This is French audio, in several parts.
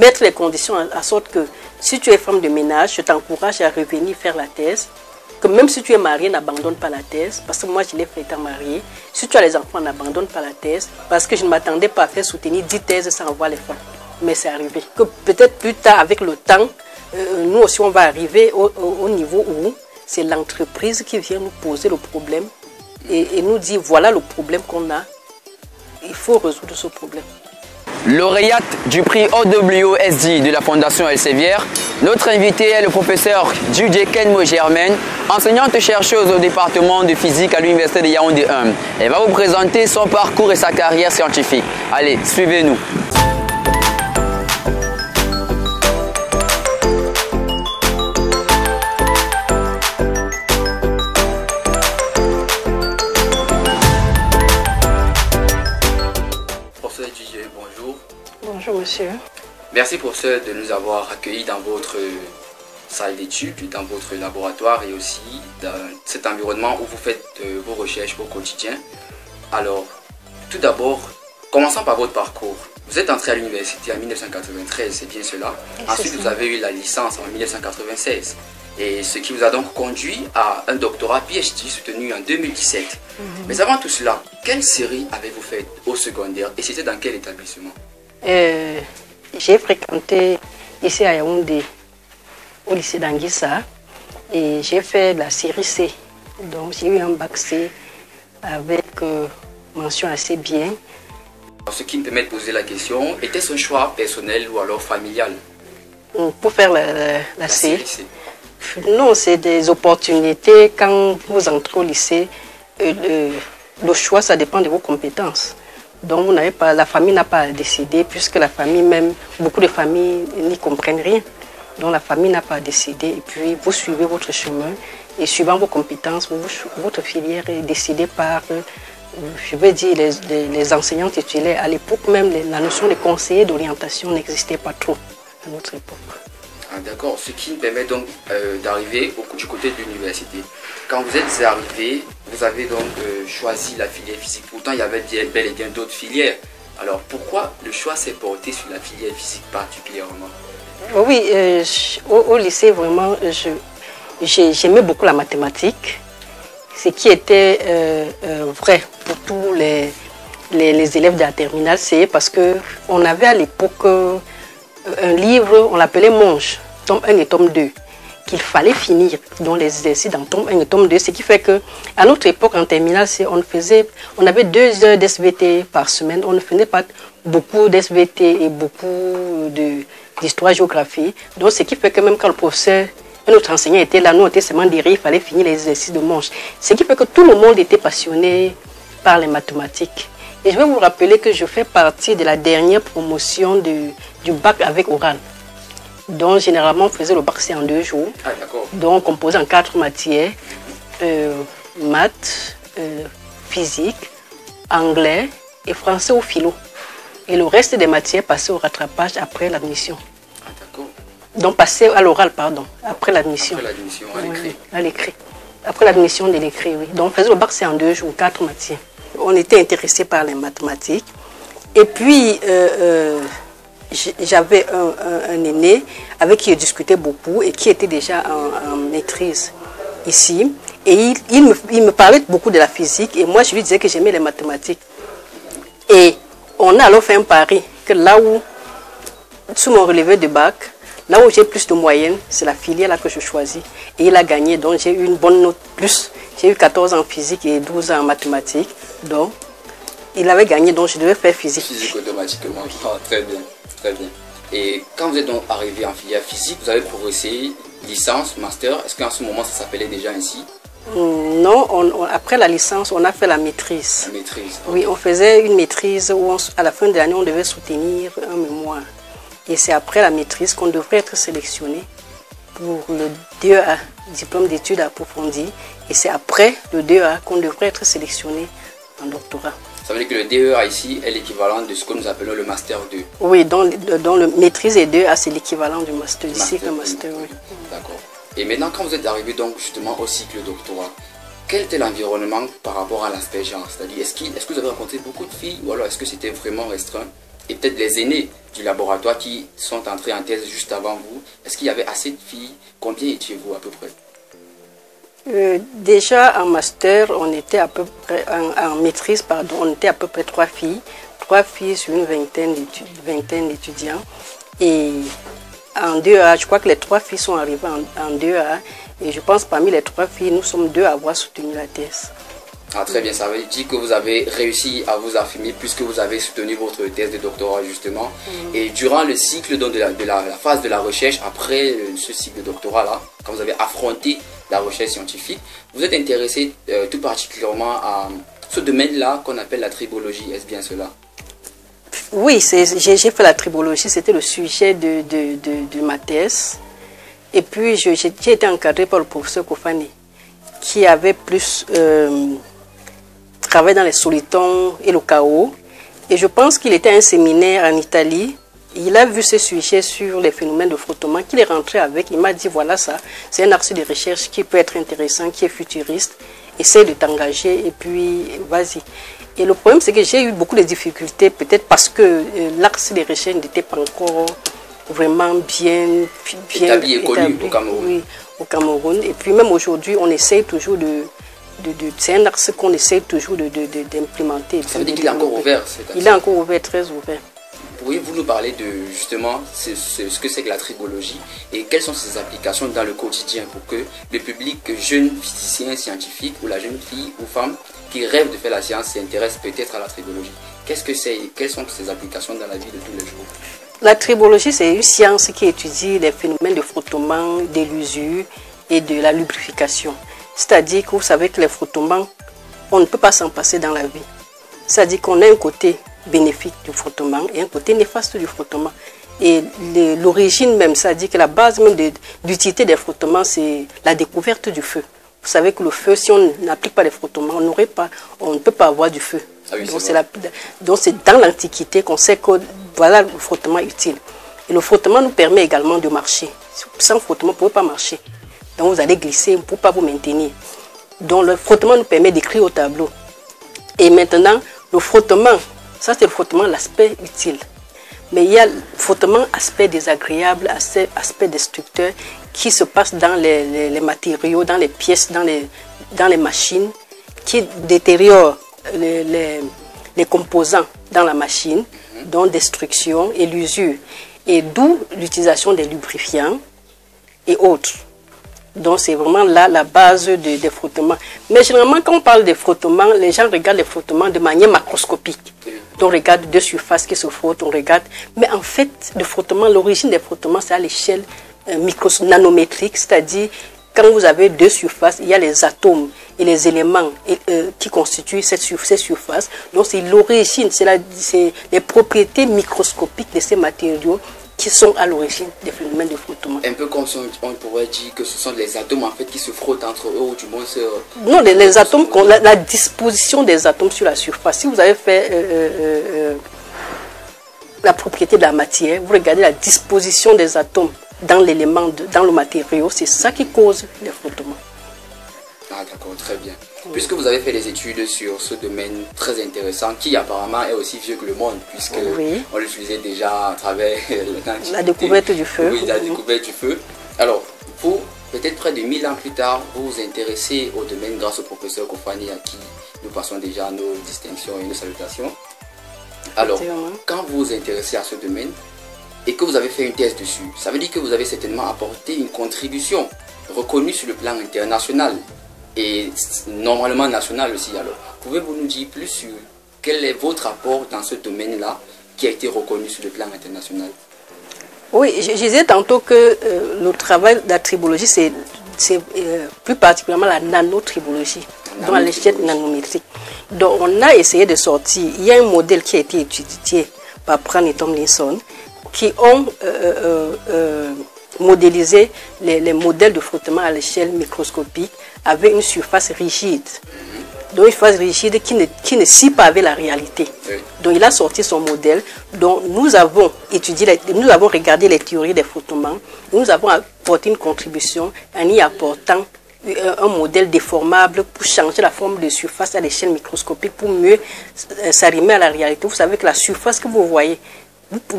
mettre les conditions à sorte que si tu es femme de ménage, je t'encourage à revenir faire la thèse. Que même si tu es mariée, n'abandonne pas la thèse, parce que moi je l'ai fait étant mariée. Si tu as les enfants, n'abandonne pas la thèse, parce que je ne m'attendais pas à faire soutenir 10 thèses sans avoir les fonds. Mais c'est arrivé. Que peut-être plus tard, avec le temps, nous aussi on va arriver au niveau où c'est l'entreprise qui vient nous poser le problème et nous dit voilà le problème qu'on a, il faut résoudre ce problème. Lauréate du prix OWSD de la Fondation Elsevier, notre invité est le professeur Djudje Kenmo Germaine, enseignante chercheuse au département de physique à l'Université de Yaoundé 1. Elle va vous présenter son parcours et sa carrière scientifique. Allez, suivez-nous. Bonjour monsieur. Merci professeur de nous avoir accueillis dans votre salle d'études, dans votre laboratoire et aussi dans cet environnement où vous faites vos recherches au quotidien. Alors, tout d'abord, commençons par votre parcours. Vous êtes entré à l'université en 1993, c'est bien cela. Ensuite, vous avez eu la licence en 1996. Et ce qui vous a donc conduit à un doctorat PhD soutenu en 2017. Mais avant tout cela, quelle série avez-vous faite au secondaire et c'était dans quel établissement? J'ai fréquenté ici à Yaoundé, au lycée d'Anguissa, et j'ai fait la série C. Donc j'ai eu un bac C avec mention assez bien. Ce qui me permet de poser la question, était-ce un choix personnel ou alors familial? Pour faire la C, non, c'est des opportunités. Quand vous entrez au lycée, le choix, ça dépend de vos compétences. Donc vous n'avez pas, la famille n'a pas à décider, puisque la famille même, beaucoup de familles n'y comprennent rien. Donc la famille n'a pas à décider, et puis vous suivez votre chemin, et suivant vos compétences, votre filière est décidée par, je veux dire, les enseignants titulaires. À l'époque même, la notion de conseiller d'orientation n'existait pas trop à notre époque. Ah, d'accord, ce qui me permet donc d'arriver du côté de l'université. Quand vous êtes arrivé, vous avez donc choisi la filière physique. Pourtant, il y avait bel et bien d'autres filières. Alors, pourquoi le choix s'est porté sur la filière physique particulièrement? Oui, au lycée, vraiment, j'aimais beaucoup la mathématique. Ce qui était vrai pour tous les élèves de la terminale, c'est parce qu'on avait à l'époque un livre, on l'appelait Monge, tome 1 et tome 2, qu'il fallait finir dans les exercices dans tome 1 et tome 2, ce qui fait qu'à notre époque en terminale, on avait 2 heures d'SVT par semaine, on ne faisait pas beaucoup d'SVT et beaucoup d'histoire-géographie, donc ce qui fait que même quand le professeur, notre enseignant était là, nous on était seulement derrière, il fallait finir les exercices de Monge, ce qui fait que tout le monde était passionné par les mathématiques. Et je vais vous rappeler que je fais partie de la dernière promotion du bac avec oral. Donc, généralement, on faisait le bac C en 2 jours. Ah, d'accord. Donc, on composait en 4 matières. Maths, physique, anglais et français ou philo. Et le reste des matières passaient au rattrapage après l'admission. Ah, d'accord. Donc, passer à l'oral, pardon, après l'admission. Après l'admission, à l'écrit. Oui, à l'écrit. Après l'admission de l'écrit, oui. Donc, on faisait le bac C en 2 jours, 4 matières. On était intéressé par les mathématiques. Et puis, j'avais un aîné avec qui je discutais beaucoup et qui était déjà en maîtrise ici. Et il me parlait beaucoup de la physique et moi, je lui disais que j'aimais les mathématiques. Et on a alors fait un pari que là où, sous mon relevé de bac, là où j'ai plus de moyenne, c'est la filière là que je choisis. Et il a gagné, donc j'ai eu une bonne note plus. J'ai eu 14 ans en physique et 12 ans en mathématiques. Donc, il avait gagné, donc je devais faire physique. Physique automatiquement. Ah, très bien, très bien. Et quand vous êtes donc arrivé en filière physique, vous avez progressé, licence, master. Est-ce qu'en ce moment, ça s'appelait déjà ainsi? Non, après la licence, on a fait la maîtrise. La maîtrise. Oui, on faisait une maîtrise où à la fin de l'année, on devait soutenir un mémoire. Et c'est après la maîtrise qu'on devrait être sélectionné pour le DEA, diplôme d'études approfondies. Et c'est après le DEA qu'on devrait être sélectionné en doctorat. Ça veut dire que le DEA ici est l'équivalent de ce que nous appelons le Master 2. Oui, dans le maîtrise et DEA, c'est l'équivalent du Master, du cycle Master. Oui. D'accord. Et maintenant, quand vous êtes arrivé donc justement au cycle doctorat, quel était l'environnement par rapport à l'aspect genre? C'est-à-dire, est-ce que vous avez rencontré beaucoup de filles ou alors est-ce que c'était vraiment restreint? et peut-être les aînés du laboratoire qui sont entrés en thèse juste avant vous, est-ce qu'il y avait assez de filles? Combien étiez-vous à peu près? Déjà en master, on était à peu près, en maîtrise, pardon, on était à peu près 3 filles. 3 filles sur une vingtaine d'étudiants. Et en 2A, je crois que les 3 filles sont arrivées en 2A. Et je pense parmi les 3 filles, nous sommes 2 à avoir soutenu la thèse. Ah, très bien, ça veut dire que vous avez réussi à vous affirmer puisque vous avez soutenu votre thèse de doctorat justement. Et durant le cycle donc, de la phase de la recherche, après ce cycle de doctorat-là, quand vous avez affronté la recherche scientifique, vous êtes intéressé tout particulièrement à ce domaine-là qu'on appelle la tribologie. Est-ce bien cela? Oui, j'ai fait la tribologie, c'était le sujet de ma thèse. Et puis j'ai été encadré par le professeur Kofani, qui avait plus travaillé dans les solitons et le chaos. Et je pense qu'il était à un séminaire en Italie. Il a vu ce sujet sur les phénomènes de frottement qu'il est rentré avec. Il m'a dit, voilà ça, c'est un axe de recherche qui peut être intéressant, qui est futuriste. Essaye de t'engager et puis vas-y. Et le problème, c'est que j'ai eu beaucoup de difficultés, peut-être parce que l'axe de recherche n'était pas encore vraiment bien établi et connu au Cameroun. Oui, au Cameroun. Et puis même aujourd'hui, on essaye toujours c'est un axe qu'on essaye toujours d'implémenter. Ça veut dire qu'il est encore ouvert, cet axe? Il est encore ouvert, très ouvert. Pourriez-vous nous parler de justement ce que c'est que la tribologie et quelles sont ses applications dans le quotidien pour que le public jeune physicien scientifique ou la jeune fille ou femme qui rêve de faire la science s'intéresse peut-être à la tribologie? Qu'est-ce que c'est et quelles sont ses applications dans la vie de tous les jours? La tribologie, c'est une science qui étudie les phénomènes de frottement, de l'usure et de la lubrification. C'est-à-dire que vous savez que les frottements, on ne peut pas s'en passer dans la vie. C'est-à-dire qu'on a un côté bénéfique du frottement et un côté néfaste du frottement. Et l'origine même, c'est-à-dire que la base même d'utilité des frottements, c'est la découverte du feu. Vous savez que le feu, si on n'applique pas les frottements, on ne peut pas avoir du feu. Ah oui, donc c'est dans l'Antiquité qu'on sait que voilà le frottement utile. Et le frottement nous permet également de marcher. Sans frottement, vous ne pouvez pas marcher. Donc vous allez glisser, vous ne pouvez pas vous maintenir. Donc le frottement nous permet d'écrire au tableau. Et maintenant, le frottement, ça c'est le frottement, l'aspect utile. Mais il y a le frottement, aspect désagréable, aspect destructeur qui se passe dans les matériaux, dans les pièces, dans les machines, qui détériorent les composants dans la machine, dont destruction et l'usure. Et d'où l'utilisation des lubrifiants et autres. Donc c'est vraiment là la base des frottements. Mais généralement quand on parle des frottements, les gens regardent les frottements de manière macroscopique. Donc on regarde deux surfaces qui se frottent, on regarde. Mais en fait, le frottement, l'origine des frottements, c'est à l'échelle nanométrique, c'est-à-dire quand vous avez deux surfaces, il y a les atomes et les éléments qui constituent ces surfaces. Donc c'est l'origine, c'est les propriétés microscopiques de ces matériaux qui sont à l'origine des phénomènes de frottement. Un peu comme si on pourrait dire que ce sont les atomes en fait qui se frottent entre eux ou du moins non, les atomes, la disposition des atomes sur la surface. Si vous avez fait la propriété de la matière, vous regardez la disposition des atomes dans l'élément, dans le matériau, c'est ça qui cause les frottements. Ah d'accord, très bien. Puisque vous avez fait des études sur ce domaine très intéressant, qui apparemment est aussi vieux que le monde, puisque on l'utilisait déjà à travers la découverte du feu. Oui, la découverte du feu. Alors, vous, peut-être près de 1000 ans plus tard, vous vous intéressez au domaine grâce au professeur Kofani, à qui nous passons déjà nos distinctions et nos salutations. Alors, quand vous vous intéressez à ce domaine et que vous avez fait une thèse dessus, ça veut dire que vous avez certainement apporté une contribution reconnue sur le plan international. Et normalement national aussi. Alors, pouvez-vous nous dire plus sur quel est votre apport dans ce domaine-là qui a été reconnu sur le plan international? Oui, je disais tantôt que le travail de la tribologie, c'est plus particulièrement la nanotribologie, dans l'échelle nanométrique. Donc, on a essayé de sortir. Il y a un modèle qui a été étudié par Pran et Tomlinson qui ont modélisé les modèles de frottement à l'échelle microscopique avec une surface rigide. Donc une surface rigide qui ne scie pas avec la réalité. Donc il a sorti son modèle. Donc nous avons étudié, nous avons regardé les théories des frottements. Nous avons apporté une contribution en y apportant un modèle déformable pour changer la forme de surface à l'échelle microscopique pour mieux s'arrimer à la réalité. Vous savez que la surface que vous voyez,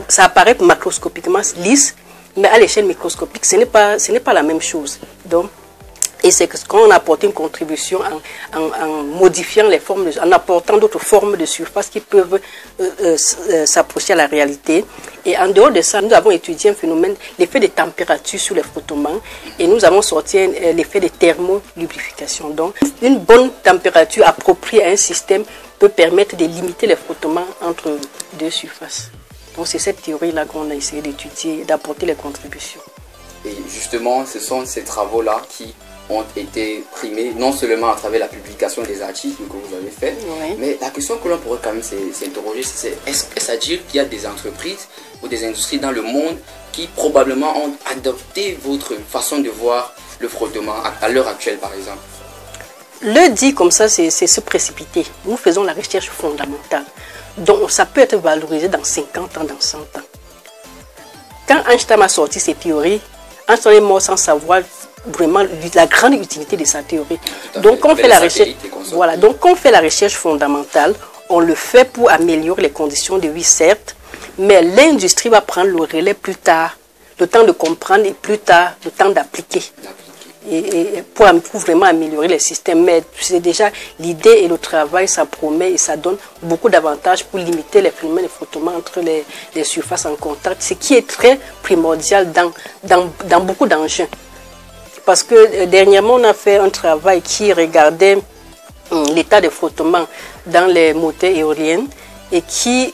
ça apparaît macroscopiquement lisse, mais à l'échelle microscopique, ce n'est pas la même chose. Donc, et c'est ce qu'on a apporté une contribution en modifiant les formes, en apportant d'autres formes de surface qui peuvent s'approcher à la réalité. Et en dehors de ça, nous avons étudié un phénomène, l'effet de température sur les frottements, et nous avons sorti l'effet de thermolubrification. Donc, une bonne température appropriée à un système peut permettre de limiter les frottements entre deux surfaces. Donc, c'est cette théorie-là qu'on a essayé d'étudier, d'apporter les contributions. Et justement, ce sont ces travaux-là qui ont été primés, non seulement à travers la publication des articles que vous avez faits, oui. Mais la question que l'on pourrait quand même s'interroger, c'est est-ce à dire qu'il y a des entreprises ou des industries dans le monde qui probablement ont adopté votre façon de voir le frottement à l'heure actuelle, par exemple? Le dit comme ça, c'est se précipiter. Nous faisons la recherche fondamentale. Donc, ça peut être valorisé dans 50 ans, dans 100 ans. Quand Einstein a sorti ses théories, Einstein est mort sans savoir vraiment la grande utilité de sa théorie. Donc, on fait la recherche, voilà, donc on fait la recherche fondamentale, on le fait pour améliorer les conditions de vie, certes, mais l'industrie va prendre le relais plus tard, le temps de comprendre et plus tard, le temps d'appliquer. Et pour vraiment améliorer les systèmes. Mais c'est déjà l'idée et le travail, ça promet et ça donne beaucoup d'avantages pour limiter les phénomènes de frottement entre les surfaces en contact, ce qui est très primordial dans beaucoup d'engins. Parce que dernièrement, on a fait un travail qui regardait l'état de frottement dans les moteurs éoliens et qui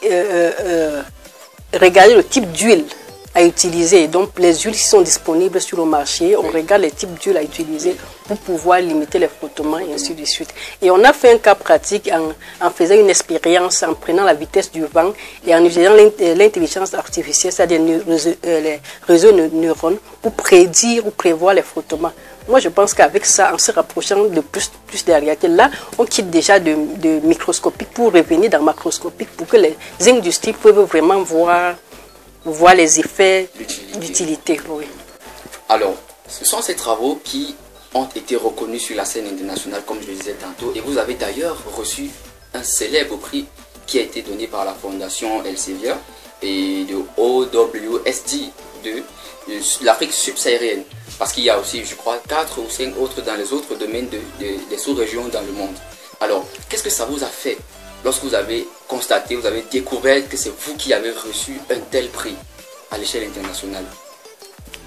regardait le type d'huile à utiliser. Donc, les huiles qui sont disponibles sur le marché, on regarde les types d'huile à utiliser pour pouvoir limiter les frottements et ainsi de suite. Et on a fait un cas pratique en faisant une expérience, en prenant la vitesse du vent et en utilisant l'intelligence artificielle, c'est-à-dire les réseaux de neurones, pour prédire ou prévoir les frottements. Moi, je pense qu'avec ça, en se rapprochant de plus de la réalité, là, on quitte déjà de microscopique pour revenir dans macroscopique, pour que les industries peuvent vraiment voir les effets d'utilité. Oui. Alors, ce sont ces travaux qui ont été reconnus sur la scène internationale, comme je le disais tantôt, et vous avez d'ailleurs reçu un célèbre prix qui a été donné par la Fondation Elsevier et de OWSD de l'Afrique subsaharienne, parce qu'il y a aussi, je crois, 4 ou 5 autres dans les autres domaines des sous-régions dans le monde. Alors, qu'est-ce que ça vous a fait lorsque vous avez constaté, vous avez découvert que c'est vous qui avez reçu un tel prix à l'échelle internationale?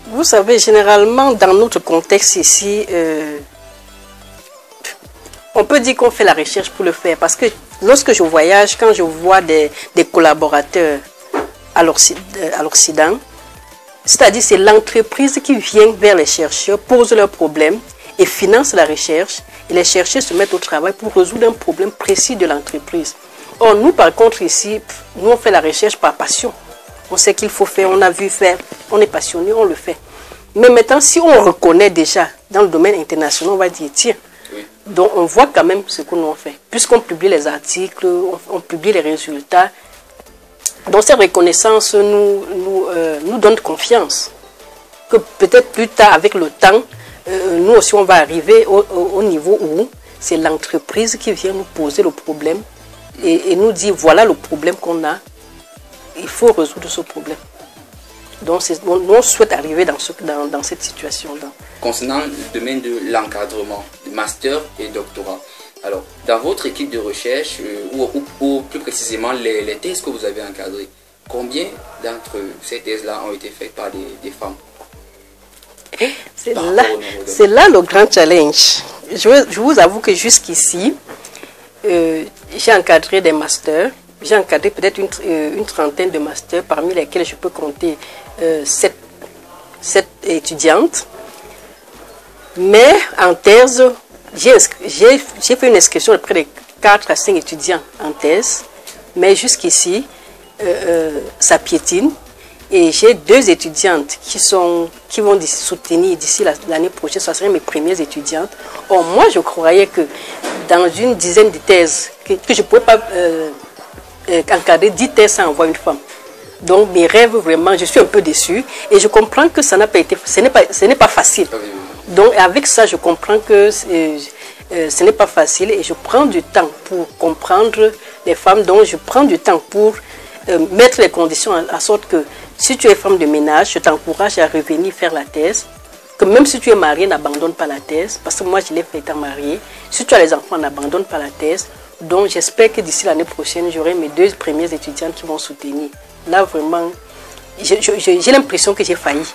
Vous savez, généralement, dans notre contexte ici, on peut dire qu'on fait la recherche pour le faire. Parce que lorsque je voyage, quand je vois des collaborateurs à l'Occident, c'est-à-dire c'est l'entreprise qui vient vers les chercheurs, pose leurs problèmes et finance la recherche. Et les chercheurs se mettent au travail pour résoudre un problème précis de l'entreprise. Or, nous, par contre, ici, nous, on fait la recherche par passion. On sait qu'il faut faire, on a vu faire, on est passionné, on le fait. Mais maintenant, si on reconnaît déjà dans le domaine international, on va dire, tiens, donc on voit quand même ce que nous on fait. Puisqu'on publie les articles, on publie les résultats. Donc cette reconnaissance nous donne confiance. Que peut-être plus tard, avec le temps, nous aussi on va arriver au niveau où c'est l'entreprise qui vient nous poser le problème et nous dit voilà le problème qu'on a, il faut résoudre ce problème. Donc nous on souhaite arriver dans cette situation-là. Concernant le domaine de l'encadrement, de master et doctorat, alors dans votre équipe de recherche ou plus précisément les thèses que vous avez encadrées, combien d'entre ces thèses-là ont été faites par des femmes? C'est là le grand challenge. Je vous avoue que jusqu'ici, j'ai encadré des masters. J'ai encadré peut-être une trentaine de masters, parmi lesquels je peux compter 7 étudiantes. Mais en thèse, j'ai fait une inscription de près de 4 à 5 étudiants en thèse. Mais jusqu'ici, ça piétine. Et j'ai 2 étudiantes qui vont soutenir d'ici l'année prochaine. Ce seraient mes premières étudiantes. Or, moi, je croyais que dans une dizaine de thèses, que je ne pouvais pas encadrer 10 thèses sans envoyer une femme. Donc, mes rêves, vraiment, je suis un peu déçue. Et je comprends que ça n'a pas été, ce n'est pas facile. Donc avec ça, je comprends que ce n'est pas facile et je prends du temps pour comprendre les femmes, donc je prends du temps pour mettre les conditions à sorte que si tu es femme de ménage, je t'encourage à revenir faire la thèse, que même si tu es mariée, n'abandonne pas la thèse, parce que moi je l'ai fait étant mariée. Si tu as les enfants, n'abandonne pas la thèse. Donc j'espère que d'ici l'année prochaine, j'aurai mes 2 premières étudiantes qui vont soutenir. Là vraiment, j'ai l'impression que j'ai failli,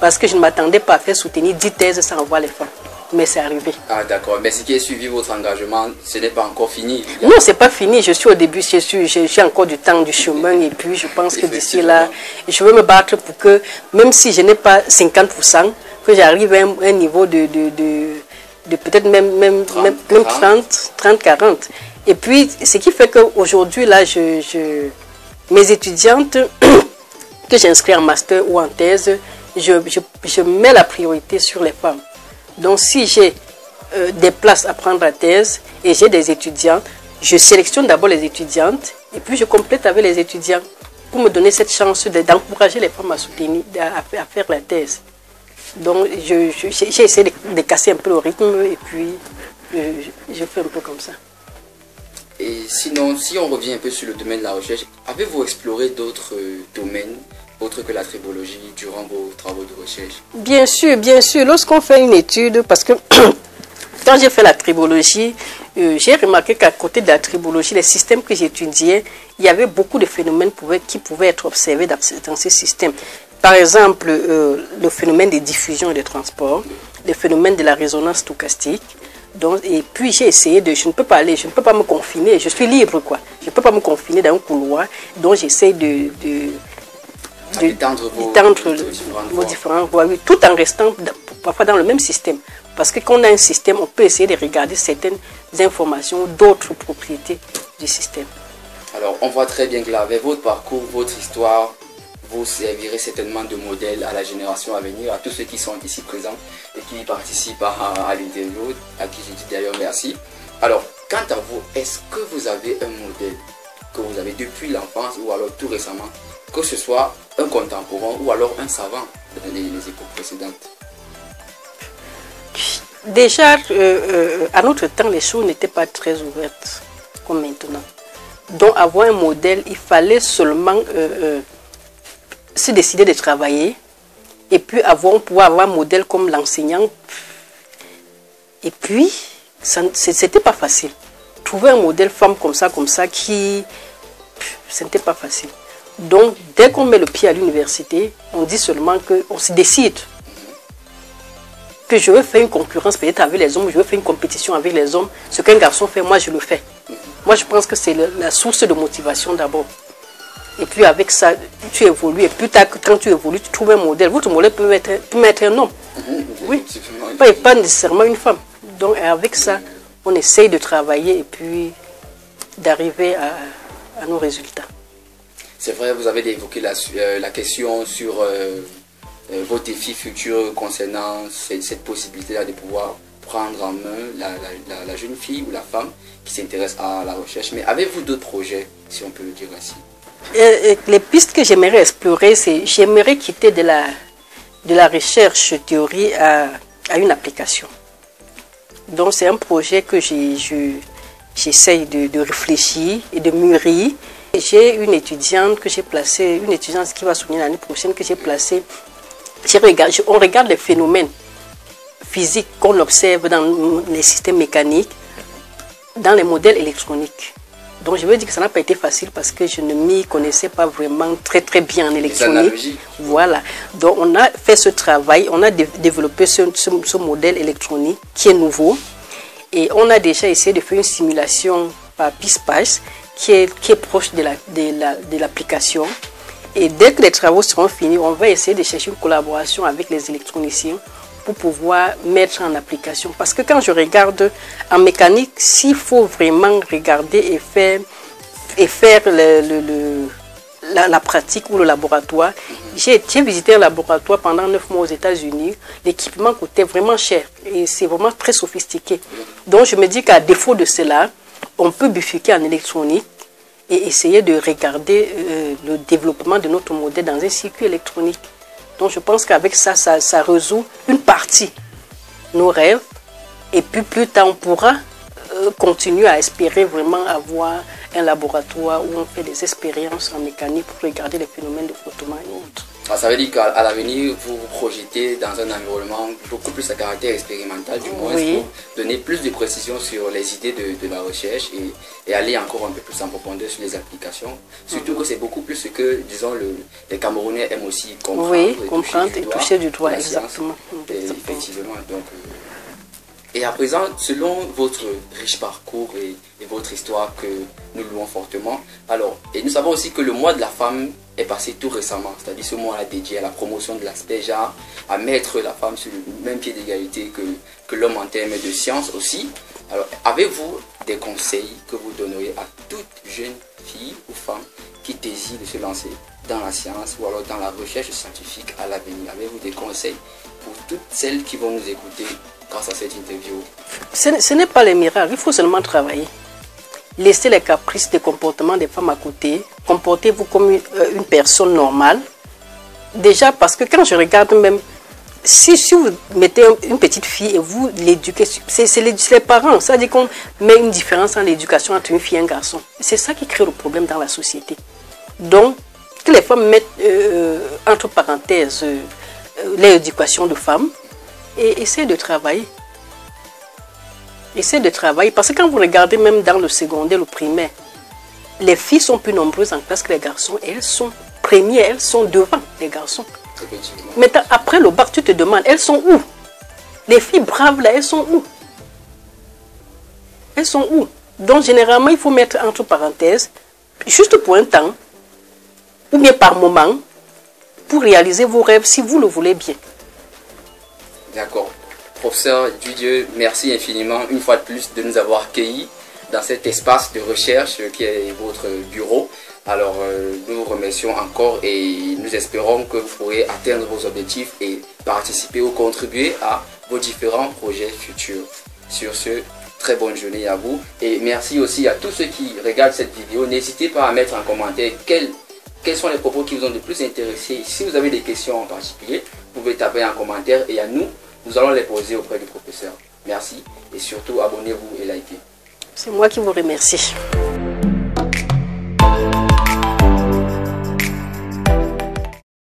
parce que je ne m'attendais pas à faire soutenir 10 thèses sans avoir les femmes. Mais c'est arrivé. Ah d'accord, mais ce qui est suivi votre engagement, ce n'est pas encore fini. Non, c'est pas fini. Je suis au début, j'ai encore du temps, du chemin. Et puis je pense que d'ici là, je veux me battre pour que, même si je n'ai pas 50%, que j'arrive à un niveau de peut-être même 30, 40. Et puis, ce qui fait qu'aujourd'hui, là, mes étudiantes que j'inscris en master ou en thèse, je mets la priorité sur les femmes. Donc, si j'ai des places à prendre à thèse et j'ai des étudiants, je sélectionne d'abord les étudiantes et puis je complète avec les étudiants pour me donner cette chance d'encourager les femmes à soutenir, à faire la thèse. Donc, j'ai essayé de casser un peu le rythme et puis je fais un peu comme ça. Et sinon, si on revient un peu sur le domaine de la recherche, avez-vous exploré d'autres domaines autre que la tribologie durant vos travaux de recherche? Bien sûr, bien sûr. Lorsqu'on fait une étude, parce que quand j'ai fait la tribologie, j'ai remarqué qu'à côté de la tribologie, les systèmes que j'étudiais, il y avait beaucoup de phénomènes qui pouvaient être observés dans ces systèmes. Par exemple, le phénomène de diffusion et de transport, le phénomène de la résonance stochastique. Donc, et puis j'ai essayé je ne peux pas me confiner, je suis libre quoi. Je ne peux pas me confiner dans un couloir, donc j'essaie d'étendre vos différents voies, oui, tout en restant parfois dans le même système. Parce que quand on a un système, on peut essayer de regarder certaines informations, d'autres propriétés du système. Alors, on voit très bien que là, avec votre parcours, votre histoire, vous servirez certainement de modèle à la génération à venir, à tous ceux qui sont ici présents et qui participent à l'interview, à qui je dis d'ailleurs merci. Alors, quant à vous, est-ce que vous avez un modèle que vous avez depuis l'enfance ou alors tout récemment, que ce soit un contemporain ou alors un savant dans les époques précédentes? Déjà, à notre temps, les choses n'étaient pas très ouvertes comme maintenant. Donc, avoir un modèle, il fallait seulement se décider de travailler et puis pouvoir avoir un modèle comme l'enseignant. Et puis, c'était pas facile. Trouver un modèle femme comme ça, ce n'était pas facile. Donc, dès qu'on met le pied à l'université, on dit seulement qu'on se décide que je veux faire une concurrence peut-être avec les hommes, je veux faire une compétition avec les hommes. Ce qu'un garçon fait, moi je le fais. Moi je pense que c'est la source de motivation d'abord. Et puis avec ça, tu évolues. Et plus tard, quand tu évolues, tu trouves un modèle. Votre modèle peut être un homme. Oui, pas nécessairement une femme. Donc avec ça, on essaye de travailler et puis d'arriver à nos résultats. C'est vrai, vous avez évoqué la question sur vos défis futurs concernant cette possibilité-là de pouvoir prendre en main la jeune fille ou la femme qui s'intéresse à la recherche. Mais avez-vous d'autres projets, si on peut le dire ainsi? Les pistes que j'aimerais explorer, c'est j'aimerais quitter de la recherche théorie à une application. Donc c'est un projet que j'essaye de réfléchir et de mûrir. J'ai une étudiante que j'ai placée, une étudiante qui va soutenir l'année prochaine, que j'ai placée. On regarde les phénomènes physiques qu'on observe dans les systèmes mécaniques, dans les modèles électroniques. Donc je veux dire que ça n'a pas été facile parce que je ne m'y connaissais pas vraiment très bien en électronique. Voilà. Donc on a fait ce travail, on a développé ce modèle électronique qui est nouveau. Et on a déjà essayé de faire une simulation par PISPACE qui est proche de l'application. Et dès que les travaux seront finis, on va essayer de chercher une collaboration avec les électroniciens pour pouvoir mettre en application. Parce que quand je regarde en mécanique, s'il faut vraiment regarder et faire la pratique ou le laboratoire, j'ai visité un laboratoire pendant 9 mois aux États-Unis. L'équipement coûtait vraiment cher et c'est vraiment très sophistiqué. Donc je me dis qu'à défaut de cela, on peut bifurquer en électronique et essayer de regarder le développement de notre modèle dans un circuit électronique. Donc je pense qu'avec ça résout une partie nos rêves. Et puis plus tard, on pourra continuer à espérer vraiment avoir un laboratoire où on fait des expériences en mécanique pour regarder les phénomènes de frottement et autres. Ça veut dire qu'à l'avenir, vous vous projetez dans un environnement beaucoup plus à caractère expérimental, du moins, oui, pour donner plus de précision sur les idées de la recherche et aller encore un peu plus en profondeur sur les applications. Surtout que c'est beaucoup plus ce que, disons, les Camerounais aiment aussi comprendre. Oui, comprendre et toucher du doigt, exactement. Effectivement. Donc, et à présent, selon votre riche parcours et votre histoire que nous louons fortement, alors, et nous savons aussi que le mois de la femme est passé tout récemment, c'est-à-dire ce mois-là dédié à la promotion de l'aspect genre, à mettre la femme sur le même pied d'égalité que l'homme en termes de science aussi. Alors, avez-vous des conseils que vous donneriez à toute jeune fille ou femme qui désire de se lancer dans la science ou alors dans la recherche scientifique à l'avenir? Avez-vous des conseils pour toutes celles qui vont nous écouter grâce à cette interview? Ce n'est pas les miracles, il faut seulement travailler. Laissez les caprices des comportements des femmes à côté. Comportez-vous comme une personne normale. Déjà parce que quand je regarde même, si vous mettez une petite fille et vous l'éduquez, c'est les parents. C'est-à-dire qu'on met une différence en l'éducation entre une fille et un garçon. C'est ça qui crée le problème dans la société. Donc, que les femmes mettent entre parenthèses l'éducation de femmes et essaient de travailler. Essayez de travailler, parce que quand vous regardez même dans le secondaire, le primaire, les filles sont plus nombreuses en classe que les garçons et elles sont premières, elles sont devant les garçons. Maintenant, après le bac, tu te demandes, elles sont où? Les filles braves là, elles sont où? Elles sont où? Donc généralement, il faut mettre entre parenthèses, juste pour un temps, ou bien par moment, pour réaliser vos rêves si vous le voulez bien. D'accord. Professeur Dudieu, merci infiniment une fois de plus de nous avoir accueillis dans cet espace de recherche qui est votre bureau. Alors nous vous remercions encore et nous espérons que vous pourrez atteindre vos objectifs et participer ou contribuer à vos différents projets futurs. Sur ce, très bonne journée à vous et merci aussi à tous ceux qui regardent cette vidéo. N'hésitez pas à mettre en commentaire quels sont les propos qui vous ont le plus intéressé. Si vous avez des questions en particulier, vous pouvez taper en commentaire et à nous allons les poser auprès du professeur. Merci et surtout abonnez-vous et likez. C'est moi qui vous remercie.